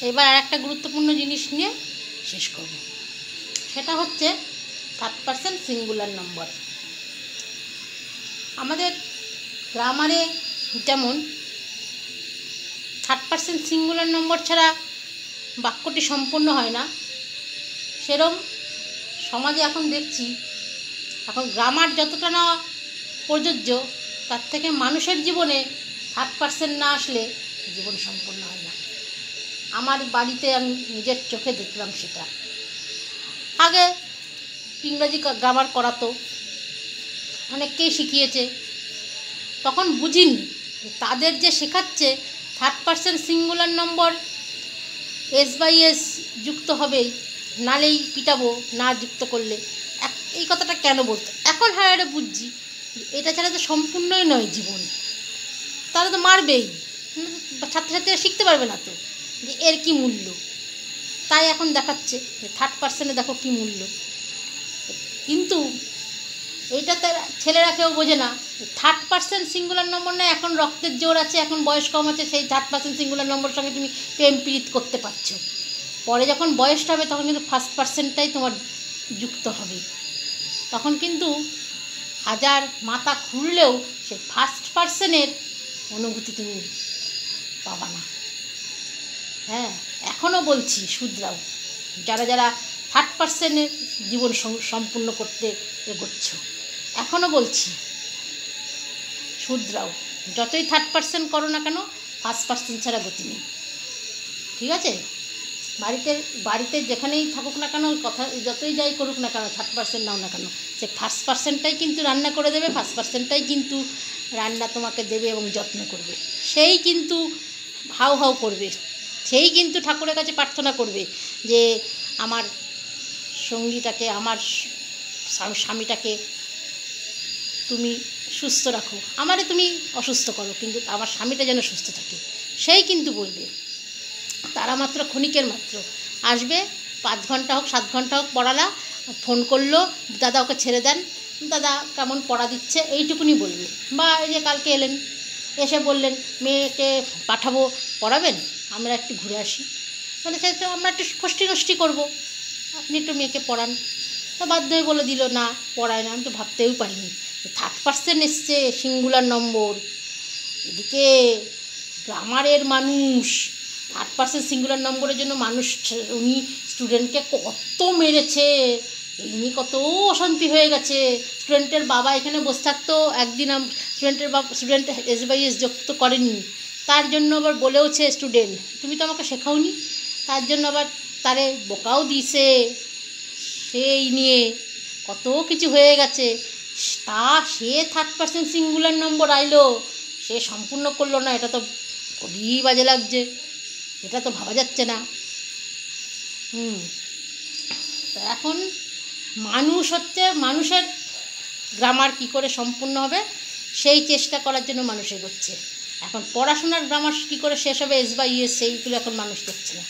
এবার আর একটা গুরুত্বপূর্ণ জিনিস নিয়ে শেষ করব, সেটা হচ্ছে 3% সিঙ্গুলার নম্বর। আমাদের গ্রামারে যেমন 3% সিঙ্গুলার নম্বর ছাড়া বাক্যটি সম্পূর্ণ হয় না, সেরম সমাজে এখন দেখছি এখন গ্রামার যতটা না প্রযোজ্য, তার থেকে মানুষের জীবনে 3% না আসলে জীবন সম্পূর্ণ হয় না। আমার বাড়িতে আমি নিজের চোখে দেখলাম সেটা। আগে ইংরাজি গ্রামার করাতো, অনেককেই শিখিয়েছে, তখন বুঝিনি তাদের যে শেখাচ্ছে 3% সিঙ্গুলার নম্বর S/S যুক্ত হবেই, নালেই পিটাবো না যুক্ত করলে, এই কথাটা কেন বলতো। এখন হ্যাঁ এটা বুঝছি, এটা ছাড়া তো সম্পূর্ণই নয় জীবন, তারা তো মারবেই, ছাত্রছাত্রীরা শিখতে পারবে না তো যে এর কী মূল্য। তাই এখন দেখাচ্ছে যে 3% দেখো কী মূল্য। কিন্তু এইটা তার ছেলেরা কেউ বোঝে না। 3% সিঙ্গুলার নম্বর না, এখন রক্তের জোর আছে, এখন বয়স কম আছে, সেই 3% সিঙ্গুলার নম্বরের সঙ্গে তুমি প্রেম প্রীত করতে পারছো। পরে যখন বয়সটা হবে তখন কিন্তু 1% তোমার যুক্ত হবে। তখন কিন্তু হাজার মাথা খুললেও সেই 1% অনুভূতি তুমি পাবা না। হ্যাঁ, এখনও বলছি শুধরাও, যারা যারা 3% জীবন সম্পূর্ণ করতে এগোচ্ছ, এখনও বলছি শুধরাও। যতই 3% করো না কেন, 1% ছাড়া গতি নেই। ঠিক আছে? বাড়িতে যেখানেই থাকুক না কেন, কথা যতই যাই করুক না কেন, 3% নাও না কেন, সে 1%টাই কিন্তু রান্না করে দেবে, 1%টাই কিন্তু রান্না তোমাকে দেবে এবং যত্ন করবে। সেই কিন্তু হাউ হাউ করবে, সেই কিন্তু ঠাকুরের কাছে প্রার্থনা করবে যে আমার সঙ্গীটাকে, আমার স্বামীটাকে তুমি সুস্থ রাখো, আমারে তুমি অসুস্থ করো, কিন্তু আমার স্বামীটা যেন সুস্থ থাকে। সেই কিন্তু বলবে। তারা মাত্র ক্ষণিকের মাত্র আসবে, 5 ঘন্টা হোক 7 ঘন্টা হোক পড়ালা, ফোন করলো, দাদা ওকে ছেড়ে দেন, দাদা কেমন পড়া দিচ্ছে, এইটুকুনি বলবে। বা এই যে কালকে এলেন, এসে বললেন মেয়েকে পাঠাবো, পড়াবেন, আমরা একটু ঘুরে আসি, মানে সে আমরা একটু ফষ্টি করবো, আপনি একটু মেয়েকে পড়ান। তা বাধ্য হয়ে বলে দিল না, পড়ায় না। আমি তো ভাবতেও পারিনি 3% এসছে সিঙ্গুলার নম্বর। এদিকে গ্রামারের মানুষ 3% সিঙ্গুলার নম্বরের জন্য মানুষ, উনি স্টুডেন্টকে কত মেরেছে, এই নিয়ে কত অশান্তি হয়ে গেছে। স্টুডেন্টের বাবা এখানে বসে থাকতো, একদিন স্টুডেন্ট S/S যুক্ত করেনি, তার জন্য আবার বলেওছে স্টুডেন্ট তুমি তো আমাকে শেখাওনি, তার জন্য আবার তারে বোকাও দিয়েছে। সেই নিয়ে কত কিছু হয়ে গেছে। সে 3% সিঙ্গুলার নম্বর আইলো, সে সম্পূর্ণ করলো না, এটা তো খুবই বাজে লাগছে, এটা তো ভাবা যাচ্ছে না। তো এখন মানুষের গ্রামার কি করে সম্পূর্ণ হবে সেই চেষ্টা করার জন্য মানুষ এগোচ্ছে। এখন পড়াশোনার গ্রামার কী করে শেষ হবে S/S, সেইগুলো এখন মানুষ দেখছে না।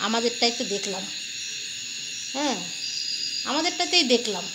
আমাদেরটাই তো দেখলাম, হ্যাঁ আমাদেরটাতেই দেখলাম।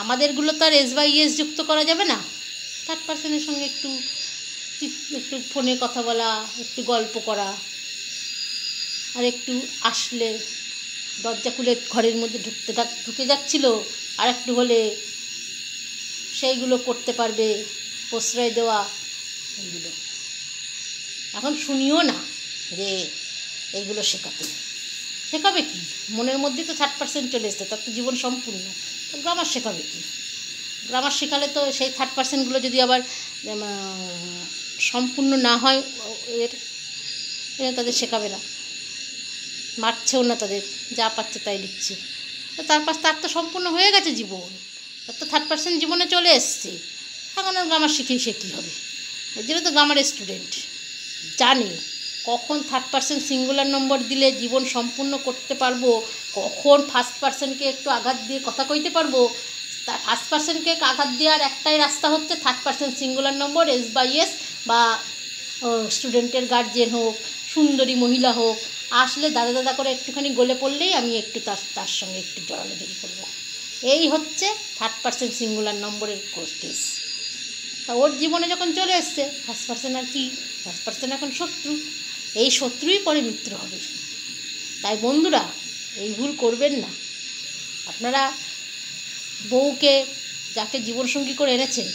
আমাদেরগুলো তো আর S/S যুক্ত করা যাবে না। 3%-এর সঙ্গে একটু ফোনে কথা বলা, একটু গল্প করা, আর একটু আসলে দরজা খুলে ঘরের মধ্যে ঢুকে যাচ্ছিল, আর একটু হলে সেইগুলো করতে পারবে, প্রশ্রয় দেওয়া, এইগুলো এখন শুনিও না যে এইগুলো শেখাবে কি। মনের মধ্যে তো 3% চলে এসছে, তার তো জীবন সম্পূর্ণ। তো গ্রামার শেখাবে কি? গ্রামার শেখালে তো সেই 3%গুলো যদি আবার সম্পূর্ণ না হয়, তাদের শেখাবে না, মারছেও না, তাদের যা পাচ্ছে তাই লিখছে। তো তার তো সম্পূর্ণ হয়ে গেছে জীবন, তার তো 3% জীবনে চলে এসছে। এখন আর গ্রামার শিখেই সে কী হবে? এর জন্য তো গ্রামারের স্টুডেন্ট জানে কখন 3% সিঙ্গুলার নম্বর দিলে জীবন সম্পূর্ণ করতে পারবো, কখন 1%কে একটু আঘাত দিয়ে কথা কইতে পারবো। 1%কে আঘাত দেওয়ার একটাই রাস্তা হচ্ছে 3% সিঙ্গুলার নম্বর S/S, বা স্টুডেন্টের গার্জেন হোক, সুন্দরী মহিলা হোক, আসলে দাদা করে একটুখানি গলে পড়লেই আমি একটু তার সঙ্গে একটু জড়াজড়ি করবো। এই হচ্ছে 3% সিঙ্গুলার নম্বরের কেস। তা ওর জীবনে যখন চলে এসছে 1% আর কি, 1% এখন শত্রু। এই শত্রুই পরে মিত্র হবে। তাই বন্ধুরা, এই ভুল করবেন না। আপনারা বউকে, যাকে জীবনসঙ্গী করে এনেছেন,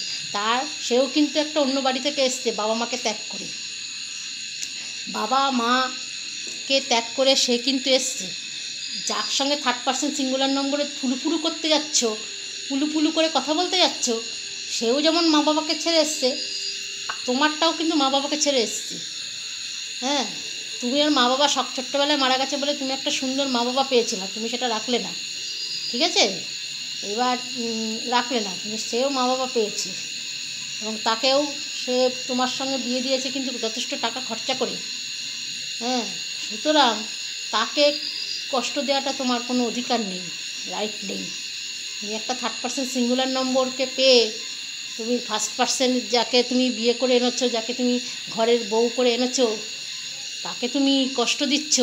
সেও কিন্তু একটা অন্য বাড়ি থেকে এসছে, বাবা মাকে ত্যাগ করে, বাবা মাকে ত্যাগ করে সে কিন্তু এসছে। যার সঙ্গে থার্ড পার্সন সিঙ্গুলার নম্বরে ফুলুফুলু করতে যাচ্ছ, ফুলুফুলু করে কথা বলতে যাচ্ছ, সেও যেমন মা বাবাকে ছেড়ে এসছে, তোমারটাও কিন্তু মা বাবাকে ছেড়ে এসছে। হ্যাঁ, তুমি আর মা বাবা ছোট্টবেলায় মারা গেছে বলে তুমি একটা সুন্দর মা বাবা পেয়েছিলে, তুমি সেটা রাখলে না, ঠিক আছে? এবার রাখলে না, কিন্তু সেও মা বাবা পেয়েছে, এবং তাকেও সে তোমার সঙ্গে বিয়ে দিয়েছে কিন্তু যথেষ্ট টাকা খরচা করে। হ্যাঁ, সুতরাং তাকে কষ্ট দেওয়াটা তোমার কোনো অধিকার নেই, রাইট নেই। তুমি একটা থার্ড পার্সন সিঙ্গুলার নম্বরকে পেয়ে তুমি ফার্স্ট পার্সন যাকে তুমি বিয়ে করে এনেছো, যাকে তুমি ঘরের বউ করে এনেছো, তাকে তুমি কষ্ট দিচ্ছ।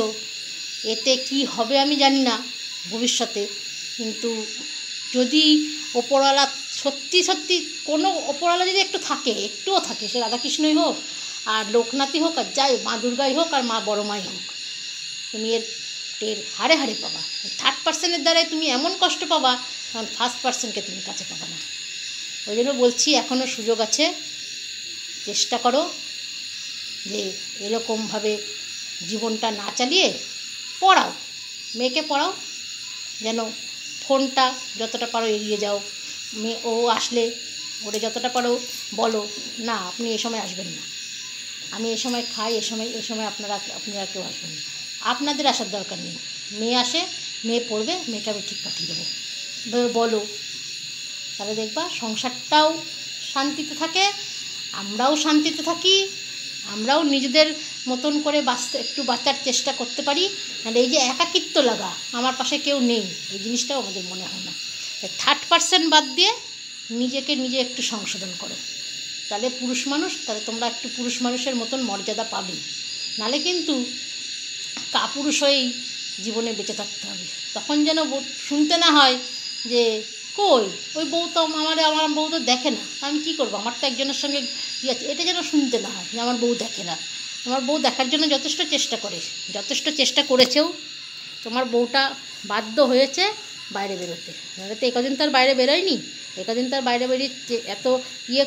এতে কি হবে আমি জানি না ভবিষ্যতে, কিন্তু যদি ওপরওয়ালা সত্যি সত্যি কোনো ওপরওয়ালা যদি একটু থাকে, একটুও থাকে, সে রাধাকৃষ্ণই হোক আর লোকনাথই হোক আর যাই মা দুর্গাই হোক আর মা বড় মাই হোক, তুমি এর টের হাড়ে হাড়ে পাবা। থার্ড পার্সনের দ্বারাই তুমি এমন কষ্ট পাবা, কারণ ফার্স্ট পার্সনকে তুমি কাছে পাবা না। ওই জন্য বলছি, এখনও সুযোগ আছে, চেষ্টা করো যে এরকমভাবে জীবনটা না চালিয়ে পড়াও, মেয়েকে পড়াও, যেন ফোনটা যতটা পারো এড়িয়ে যাও। ও আসলে ওরে যতটা পারো বলো, না আপনি এ সময় আসবেন না, আমি এ সময় খাই, এ সময় আপনারা কেউ আসবেন না, আপনাদের আসার দরকার নেই। মেয়ে আসে, মেয়ে পড়বে, মেয়েকে আমি ঠিক পাঠিয়ে দেবো বলো। তাহলে দেখবা সংসারটাও শান্তিতে থাকে, আমরাও শান্তিতে থাকি, আমরাও নিজেদের মতন করে একটু বাঁচার চেষ্টা করতে পারি। মানে এই যে একাকিত্ব লাগা, আমার পাশে কেউ নেই, এই জিনিসটাও আমাদের মনে হয় না। থার্ড পার্সন বাদ দিয়ে নিজেকে নিজে একটু সংশোধন করো, তাহলে পুরুষ মানুষ, তাহলে তোমরা একটু পুরুষ মানুষের মতন মর্যাদা পাবে। নালে কিন্তু কাপুরুষ হয়েই জীবনে বেঁচে থাকতে হবে। তখন যেন শুনতে না হয় যে কই ওই বউ তো আমার বউ তো দেখে না, আমি কী করবো, আমার তো একজনের সঙ্গে কী আছে, এটা যেন শুনতে না হয় যে আমার বউ দেখে না। আমার বউ দেখার জন্য যথেষ্ট চেষ্টা করেছেও, তোমার বউটা বাধ্য হয়েছে বাইরে বেরোতে, নাহলে তো একদিন তার বাইরে বেরোয়নি, একদিন তার বাইরে বেরিয়ে এত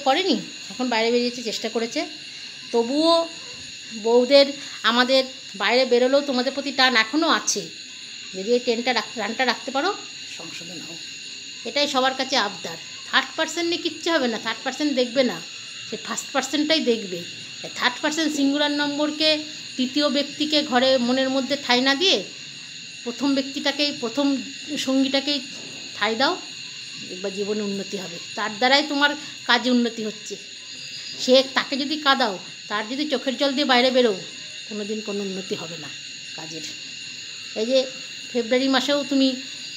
করেনি, এখন বাইরে বেরিয়েছে, চেষ্টা করেছে। তবুও বউদের আমাদের বাইরে বেরোলেও তোমাদের প্রতি টান এখনও আছে, যদি এই টানটা রাখতে পারো, সংশোধন হও, এটাই সবার কাছে আবদার। থার্ড পার্সন নিয়ে কিচ্ছু হবে না, থার্ড পার্সন দেখবে না, সে ফার্স্ট পার্সনটাই দেখবে। থার্ড পার্সন সিঙ্গুলার নম্বরকে, তৃতীয় ব্যক্তিকে ঘরে মনের মধ্যে ঠাঁই না দিয়ে প্রথম সঙ্গীটাকেই ঠাঁই দাও, একবার জীবনে উন্নতি হবে, তার দ্বারাই তোমার কাজে উন্নতি হচ্ছে। তাকে যদি কাঁদাও, তার যদি চোখের জল দিয়ে বাইরে বেরো, কোনো দিন কোনো উন্নতি হবে না কাজের। এই যে ফেব্রুয়ারি মাসেও তুমি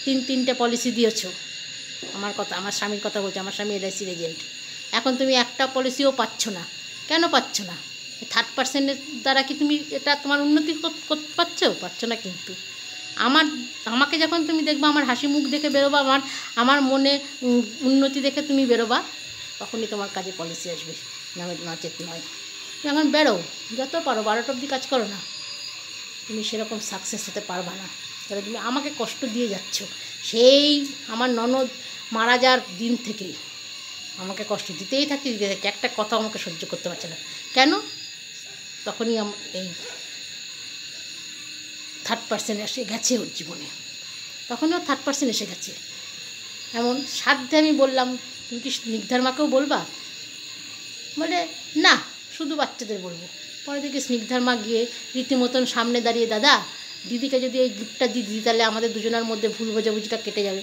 3টে পলিসি দিয়েছো, আমার স্বামীর কথা বলছি, আমার স্বামী LIC এজেন্ট, এখন তুমি একটা পলিসিও পাচ্ছ না, কেন পাচ্ছ না? থার্ড পার্সনের দ্বারা কি তুমি এটা তোমার উন্নতি করতে পারছো না? কিন্তু আমাকে যখন তুমি দেখবা, আমার হাসি মুখ দেখে বেরোবা, আমার মনে উন্নতি দেখে তুমি বেরোবা, তখনই তোমার কাজে পলিসি আসবে, নচেত নয়। তুমি এখন বেরো, যত পারো 12টা অবধি কাজ করো না, তুমি সেরকম সাকসেস হতে পারবা না। তাহলে তুমি আমাকে কষ্ট দিয়ে যাচ্ছ, সেই আমার ননদ মারা যাওয়ার দিন থেকেই আমাকে কষ্ট দিতেই থাকি, একটা কথা আমাকে সহ্য করতে পারছে না, কেন? তখনই এই থার্ড পার্সন এসে গেছে ওর জীবনে, তখনও থার্ড পার্সন এসে গেছে। এমন সাধ্যে আমি বললাম, তুমি কি স্নিগ্ধার মাকেও বলবা? বলে না, শুধু বাচ্চাদের বলবো। পরে দেখি স্নিগ্ধার মা গিয়ে রীতিমতন সামনে দাঁড়িয়ে, দাদা দিদিকে যদি এই গিফটটা দিই, তাহলে আমাদের দুজনের মধ্যে ভুল বোঝাবুঝিটা কেটে যাবে।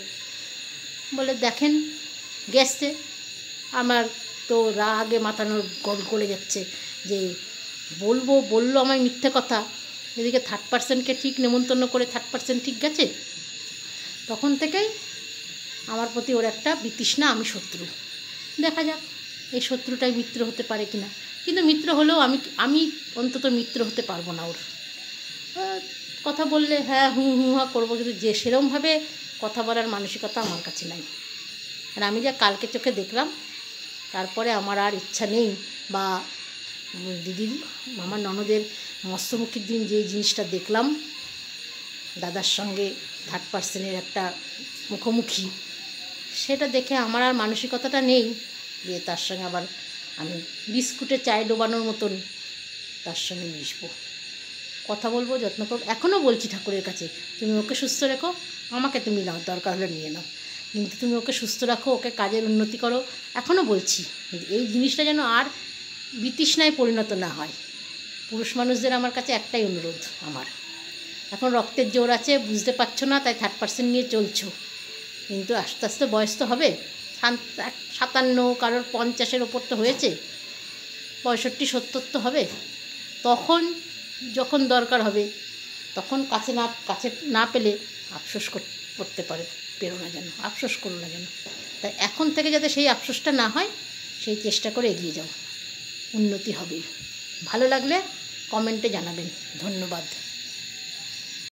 বলে দেখেন গেছে, আমার তো রাগে মাথানোর গলে যাচ্ছে যে বললো আমায় মিথ্যে কথা, এদিকে থার্ড পার্সনকে ঠিক নেমন্তন্ন করে থার্ড পার্সন ঠিক গেছে। তখন থেকেই আমার প্রতি ওর একটা বিতৃষ্ণা, আমি শত্রু। দেখা যাক এই শত্রুটাই মিত্র হতে পারে কিনা, কিন্তু মিত্র হলেও আমি অন্তত মিত্র হতে পারবো না। ওর কথা বললে হ্যাঁ হা করবো, কিন্তু যে সেরমভাবে কথা বলার মানসিকতা আমার কাছে নাই। আর আমি যা কালকে চোখে দেখলাম, তারপরে আমার আর ইচ্ছা নেই, বা দিদির আমার ননদের মৎস্যমুখীর দিন যে জিনিসটা দেখলাম, দাদার সঙ্গে থার্ড পার্সনের একটা মুখোমুখি, সেটা দেখে আমার আর মানসিকতাটা নেই যে তার সঙ্গে আবার আমি বিস্কুটে চায় ডোবানোর মতন তার সঙ্গে মিশবো, কথা বলবো, যত্ন করবো। এখনও বলছি ঠাকুরের কাছে, তুমি ওকে সুস্থ রেখো, আমাকে তুমি নাও, দরকার হলে নিয়ে নাও, কিন্তু তুমি ওকে সুস্থ রাখো, ওকে কাজের উন্নতি করো। এখনও বলছি এই জিনিসটা যেন আর বিতৃষ্ণায় পরিণত না হয়। পুরুষ মানুষদের আমার কাছে একটাই অনুরোধ, আমার এখন রক্তের জোর আছে, বুঝতে পারছো না, তাই থার্ড পার্সেন্ট নিয়ে চলছো, কিন্তু আস্তে আস্তে বয়স তো হবে, 57, কারোর 50-এর ওপর তো হয়েছে, 65-70 তো হবে। তখন যখন দরকার হবে, তখন কাছে না পেলে আফসোস করতে পেরো না যেন, আফসোস করো না যেন। তাই এখন থেকে যাতে সেই আফসোসটা না হয়, সেই চেষ্টা করে এগিয়ে যাও, উন্নতি হবে। ভালো লাগলে কমেন্টে জানাবেন। ধন্যবাদ।